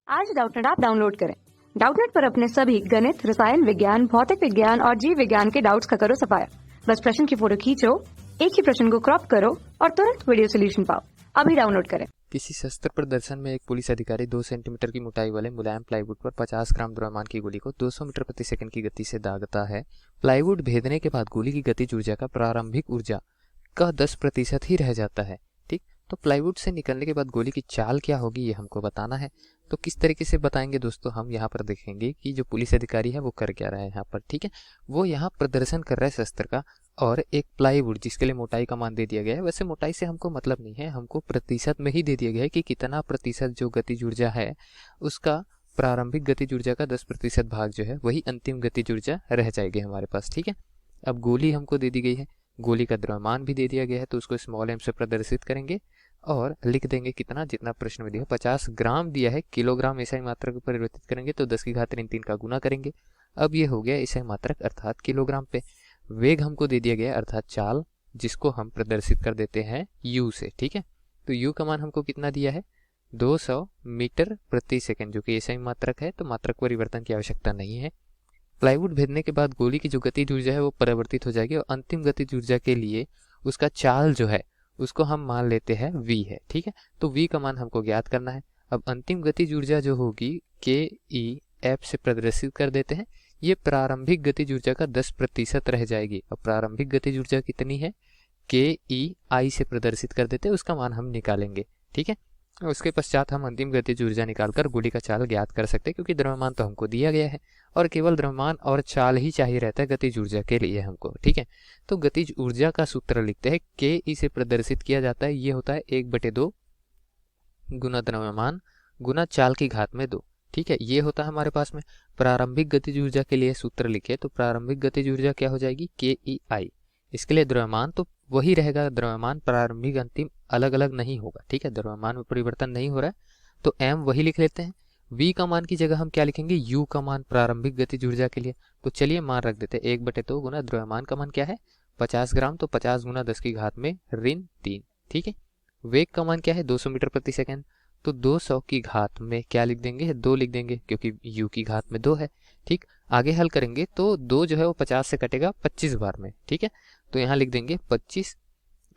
आज Doubtnut app download करें। Doubtnut पर अपने सभी गणित, रसायन विज्ञान, भौतिक विज्ञान और जीव विज्ञान के डाउट्स का करो सफाया। बस प्रश्न की फोटो खींचो, एक ही प्रश्न को क्रॉप करो और तुरंत वीडियो सोल्यूशन पाओ। अभी डाउनलोड करें। किसी शस्त्र प्रदर्शन में एक पुलिस अधिकारी 2 सेंटीमीटर की मोटाई वाले मुलायम प्लाईवुड पर 50 ग्राम द्रव्यमान की गोली को 200 मीटर प्रति सेकंड की गति से दागता है। प्लाईवुड भेदने के बाद गोली की गतिज ऊर्जा का प्रारंभिक ऊर्जा का 10% ही रह जाता है। ठीक, तो प्लाईवुड से निकलने के बाद गोली की चाल क्या होगी ये हमको बताना है। तो किस तरीके से बताएंगे दोस्तों, हम यहाँ पर देखेंगे कि जो पुलिस अधिकारी है वो कर क्या रहा है यहाँ पर। ठीक है, वो यहाँ प्रदर्शन कर रहा है शस्त्र का, और एक प्लाईवुड जिसके लिए मोटाई का मान दे दिया गया है। वैसे मोटाई से हमको मतलब नहीं है, हमको प्रतिशत में ही दे दिया गया है कि कितना प्रतिशत जो गतिज ऊर्जा है उसका प्रारंभिक गतिज ऊर्जा का 10% भाग जो है वही अंतिम गतिज ऊर्जा रह जाएगी हमारे पास। ठीक है, अब गोली हमको दे दी गई है, गोली का द्रव्यमान भी दे दिया गया है, तो उसको स्मॉल एम से प्रदर्शित करेंगे और लिख देंगे कितना, जितना प्रश्न में दिया 50 ग्राम दिया है, किलोग्राम ऐसा ही मात्रक को परिवर्तित करेंगे तो 10 की घात ऋण 3 का गुना करेंगे। अब ये हो गया ऐसा ही मात्रक अर्थात किलोग्राम पे। वेग हमको दे दिया गया अर्थात चाल, जिसको हम प्रदर्शित कर देते हैं u से। ठीक है, तो u का मान हमको कितना दिया है 200 मीटर प्रति सेकंड, जो कि ऐसा ही मात्रक है, तो मात्रक परिवर्तन की आवश्यकता नहीं है। प्लाईवुड भेदने के बाद गोली की जो गतिज ऊर्जा है वो परिवर्तित हो जाएगी और अंतिम गतिज ऊर्जा के लिए उसका चाल जो है उसको हम मान लेते हैं v है। ठीक है, तो v का मान हमको ज्ञात करना है। अब अंतिम गतिज ऊर्जा जो होगी के ई एफ से प्रदर्शित कर देते हैं, ये प्रारंभिक गतिज ऊर्जा का 10% रह जाएगी। अब प्रारंभिक गतिज ऊर्जा कितनी है, के ई आई से प्रदर्शित कर देते हैं, उसका मान हम निकालेंगे। ठीक है, उसके पश्चात हम अंतिम गतिज ऊर्जा निकालकर गोली का चाल ज्ञात कर सकते हैं, क्योंकि द्रव्यमान तो हमको दिया गया है और केवल द्रव्यमान और चाल ही चाहिए रहता है गतिज ऊर्जा के लिए हमको। ठीक है, तो गतिज ऊर्जा का सूत्र लिखते हैं, के ई से प्रदर्शित किया जाता है, ये होता है 1/2 गुना द्रव्यमान गुना चाल की घात में 2। ठीक है, ये होता है हमारे पास में। प्रारंभिक गतिज ऊर्जा के लिए सूत्र लिखे तो प्रारंभिक गतिज ऊर्जा क्या हो जाएगी, के ई आई। इसके लिए द्रव्यमान तो वही रहेगा, द्रव्यमान प्रारंभिक अंतिम अलग अलग नहीं होगा। ठीक है, द्रव्यमान में परिवर्तन नहीं हो रहा है, तो एम वही लिख लेते हैं। v का मान की जगह हम क्या लिखेंगे, u का मान प्रारंभिक गतिज ऊर्जा के लिए। तो चलिए मान रख देते हैं 1/2 गुना द्रव्यमान का मान क्या है 50 ग्राम, तो 50 गुना 10 की घात में ऋण 3। ठीक है, वेग का मान क्या है 200 मीटर प्रति सेकंड, तो 200 की घात में क्या लिख देंगे 2 लिख देंगे, क्योंकि u की घात में 2 है। ठीक, आगे हल करेंगे तो 2 जो है वो 50 से कटेगा 25 बार में। ठीक है, तो यहाँ लिख देंगे 25।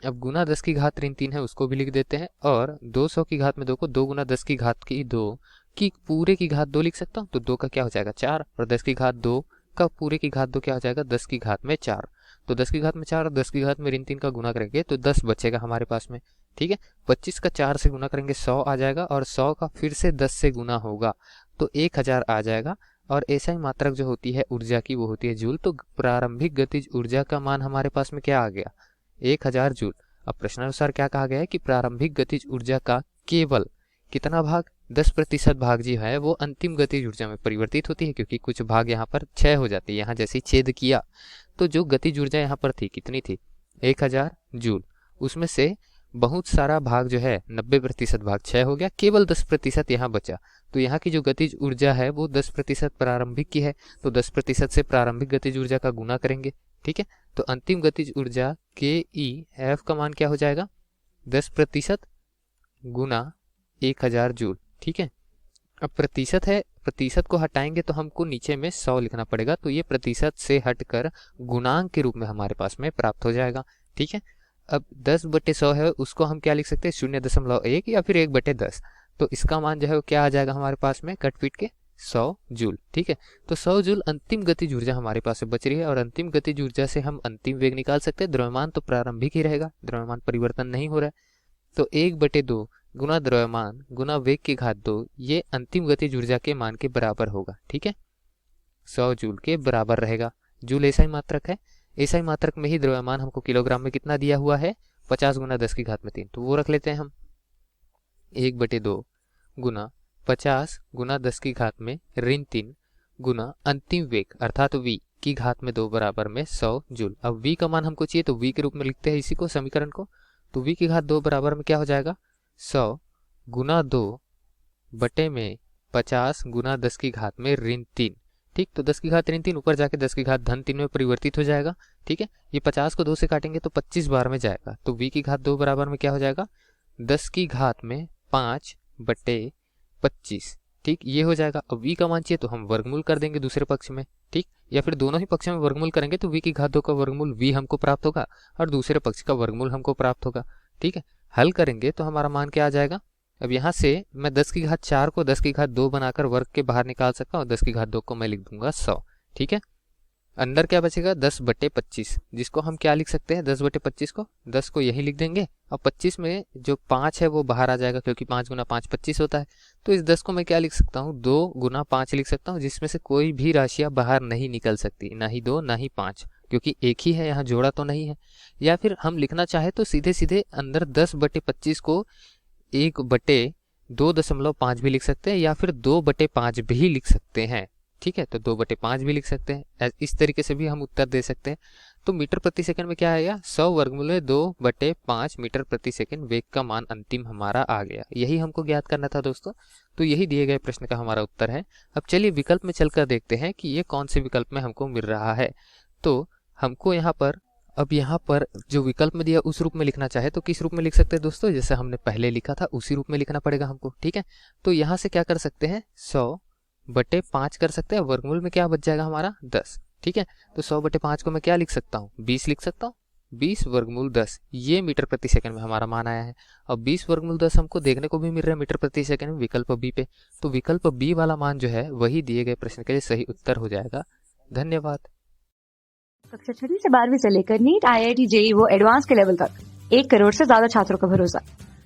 अब गुना 10 की घात ऋण 3 है, उसको भी लिख देते हैं, और 200 की घात में 2 को 2 गुना 10 की घात की 2 की पूरे की घात 2 लिख सकता हूँ, तो 2 का क्या हो जाएगा 4, और 10 की घात 2 का पूरे की घात 2 क्या हो जाएगा 10 की घात में 4। तो 10 की घात में 4 और 10 की घात में ऋण 3 का गुना करेंगे तो 10 बचेगा हमारे पास में। ठीक है, 25 का 4 से गुना करेंगे 100 आ जाएगा, और 100 का फिर से 10 से गुना होगा तो 1000 आ जाएगा। और ऐसा ही मात्रक जो होती है ऊर्जा की वो होती है जूल। तो प्रारंभिक गतिज ऊर्जा का मान हमारे पास में क्या आ गया 1000 जूल। अब प्रश्नानुसार क्या कहा गया है कि प्रारंभिक गतिज ऊर्जा का केवल कितना भाग 10% भाग जो है वो अंतिम गतिज ऊर्जा में परिवर्तित होती है, क्योंकि कुछ भाग यहाँ पर क्षय हो जाती है। यहाँ जैसे छेद किया तो जो गतिज ऊर्जा यहाँ पर थी कितनी थी 1000 जूल, उसमें से बहुत सारा भाग जो है 90% भाग क्षय हो गया, केवल 10% यहाँ बचा। तो यहाँ की जो गतिज ऊर्जा है वो 10% प्रारंभिक की है, तो 10% से प्रारंभिक गतिज ऊर्जा का गुना करेंगे। ठीक है, तो अंतिम गतिज ऊर्जा के ई एफ का मान क्या हो जाएगा 10% गुना 1000 जूल। ठीक है, अब प्रतिशत है, प्रतिशत को हटाएंगे तो हमको नीचे में 100 लिखना पड़ेगा, तो ये प्रतिशत से हटकर गुणांक के रूप में हमारे पास में प्राप्त हो जाएगा। ठीक है, अब 10/100 है, उसको हम क्या लिख सकते हैं 0.1 या फिर 1/10, तो इसका मान जो है वो क्या आ जाएगा हमारे पास में कट पीट के 100 जूल। ठीक है, तो 100 जूल अंतिम गतिज ऊर्जा हमारे पास बच रही है, और अंतिम गतिज ऊर्जा से हम अंतिम वेग निकाल सकते हैं। द्रव्यमान तो प्रारंभिक ही रहेगा, द्रव्यमान परिवर्तन नहीं हो रहा है, तो 1/2 गुना द्रव्यमान गुना वेग की घात 2 ये अंतिम गतिज ऊर्जा के मान के बराबर होगा। ठीक है, 100 जूल के बराबर रहेगा। जूल ऐसा ही मात्रक है, ऐसा ही मात्रक में ही द्रव्यमान हमको किलोग्राम में कितना दिया हुआ है 50 गुना 10 की घात में 3, तो वो रख लेते हैं हम 1/2 गुना 50 गुना 10 की घात में ऋण 3 गुना अंतिम वेग अर्थात v की घात में 2 बराबर में 100 जूल। अब v का मान हमको चाहिए तो v के रूप में लिखते हैं इसी को, समीकरण को, तो v की घात 2 बराबर में क्या हो जाएगा 100 गुना 2 बटे में 50 गुना 10 की घात में ऋण 3। ठीक, तो 10 की घात ऋण 3 ऊपर जाके 10 की घात धन 3 में परिवर्तित हो जाएगा। ठीक है, ये 50 को 2 से काटेंगे तो 25 बार में जाएगा, तो v की घात 2 बराबर में क्या हो जाएगा 10 की घात में 5/25। ठीक, ये हो जाएगा। अब v का मान चाहिए तो हम वर्गमूल कर देंगे दूसरे पक्ष में, ठीक, या फिर दोनों ही पक्ष में वर्गमूल करेंगे तो v की घात 2 का वर्गमूल v हमको प्राप्त होगा और दूसरे पक्ष का वर्गमूल हमको प्राप्त होगा। ठीक है, हल करेंगे तो हमारा मान क्या आ जाएगा। अब यहाँ से मैं 10 की घात 4 को 10 की घात 2 बनाकर वर्ग के बाहर निकाल सकता हूँ, 10 की घात 2 को मैं लिख दूंगा 100। ठीक है, अंदर क्या बचेगा 10/25, जिसको हम क्या लिख सकते हैं 10/25 को 10 को यही लिख देंगे और 25 में जो 5 है वो बाहर आ जाएगा, क्योंकि 5 गुना 5 25 होता है। तो इस 10 को मैं क्या लिख सकता हूँ 2 गुना 5 लिख सकता हूँ, जिसमें से कोई भी राशियाँ बाहर नहीं निकल सकती, ना ही 2 ना ही 5, क्योंकि एक ही है, यहाँ जोड़ा तो नहीं है। या फिर हम लिखना चाहे तो सीधे सीधे अंदर 10/25 को 1/2.5 भी लिख सकते हैं या फिर 2/5 भी लिख सकते हैं। ठीक है, तो 2/5 भी लिख सकते हैं, इस तरीके से भी हम उत्तर दे सकते हैं। तो मीटर प्रति सेकंड में क्या आएगा 100 वर्गमूल 2/5 मीटर प्रति सेकंड वेग का मान अंतिम हमारा आ गया। यही हमको ज्ञात करना था दोस्तों। तो यही दिए गए प्रश्न का हमारा उत्तर है। अब चलिए विकल्प में चलकर देखते हैं कि ये कौन से विकल्प में हमको मिल रहा है। तो हमको यहाँ पर जो विकल्प में दिया उस रूप में लिखना चाहे तो किस रूप में लिख सकते हैं दोस्तों, जैसे हमने पहले लिखा था उसी रूप में लिखना पड़ेगा हमको। ठीक है, तो यहाँ से क्या कर सकते हैं 100/5 कर सकते हैं, वर्गमूल में क्या बच जाएगा हमारा 10। ठीक है, तो 100/5 को मैं क्या लिख सकता हूँ 20 लिख सकता हूँ, 20 वर्गमूल 10, ये मीटर प्रति सेकंड में हमारा मान आया है। और 20 वर्गमूल 10 हमको देखने को भी मिल रहा है मीटर प्रति सेकंड में विकल्प बी पे। तो विकल्प बी वाला मान जो है वही दिए गए प्रश्न के लिए सही उत्तर हो जाएगा। धन्यवाद। कक्षा 6वीं से 12वीं से लेकर नीट, IIT, JEE वो एडवांस के लेवल तक 1 करोड़ से ज्यादा छात्रों का भरोसा।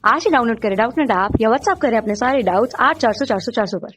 आज ही डाउनलोड करें डाउटनेट ऐप या व्हाट्सएप करें अपने सारे डाउट्स 8400 400 400 पर।